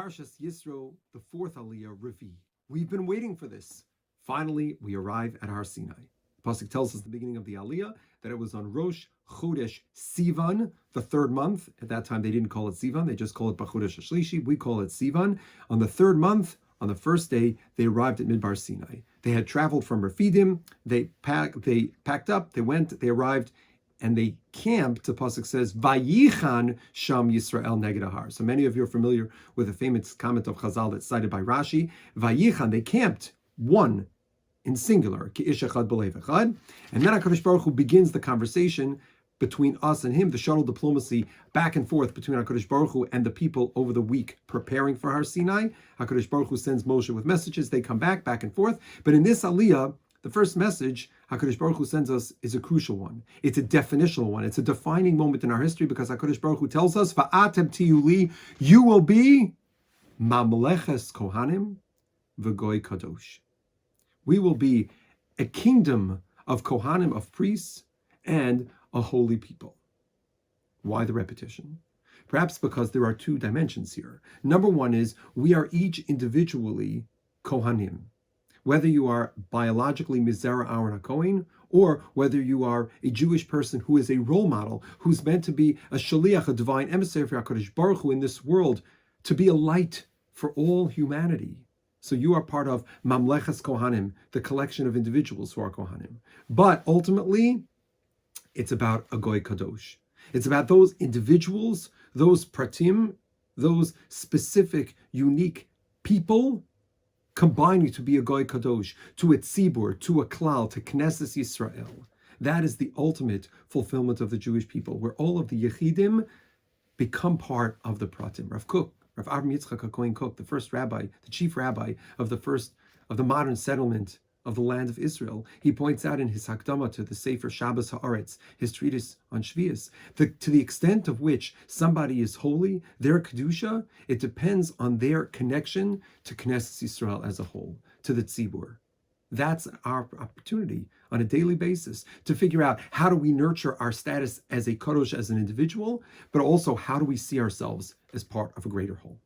Parshas Yitro, the fourth Aliyah, Revi. We've been waiting for this. Finally, we arrive at Har Sinai. The pasuk tells us at the beginning of the Aliyah that it was on Rosh Chodesh Sivan, the third month. At that time, they didn't call it Sivan; they just call it B'Chodesh Shlishi. We call it Sivan. On the third month, on the first day, they arrived at Midbar Sinai. They had traveled from Refidim. They packed up. They went. They arrived. And they camped, the pasuk says, Vayichan Sham Yisrael Neged Ahar. So many of you are familiar with a famous comment of Chazal that's cited by Rashi. Vayichan, they camped, one, in singular, Ki ish echad b'lev echad. And then HaKadosh Baruch Hu begins the conversation between us and him, the shuttle diplomacy back and forth between HaKadosh Baruch Hu and the people over the week preparing for Har Sinai. HaKadosh Baruch Hu sends Moshe with messages. They come back and forth. But in this Aliyah, the first message HaKadosh Baruch Hu sends us is a crucial one. It's a definitional one. It's a defining moment in our history because HaKadosh Baruch Hu tells us, Va'atem tiyuli, you will be mamleches kohanim v'goy kadosh. We will be a kingdom of kohanim, of priests, and a holy people. Why the repetition? Perhaps because there are two dimensions here. Number one is we are each individually kohanim. Whether you are biologically Mizera Aaron HaKohen, or whether you are a Jewish person who is a role model, who's meant to be a shaliach, a divine emissary for HaKadosh Baruch Hu in this world, to be a light for all humanity. So you are part of Mamleches Kohanim, the collection of individuals who are Kohanim. But ultimately, it's about a Goy Kadosh. It's about those individuals, those pratim, those specific, unique people, combining to be a Goy Kadosh, to a Tzibur, to a Klal, to Knesset Yisrael. That is the ultimate fulfillment of the Jewish people, where all of the Yechidim become part of the Pratim. Rav Avram Yitzchak HaKohen Kook, the first rabbi, the chief rabbi of the modern settlement of the land of Israel, he points out in his Hakdama to the Sefer Shabbos Haaretz, his treatise on Shvius, to the extent of which somebody is holy, their Kedusha, it depends on their connection to Knesset Yisrael as a whole, to the Tzibur. That's our opportunity on a daily basis to figure out how do we nurture our status as a Kadosh, as an individual, but also how do we see ourselves as part of a greater whole.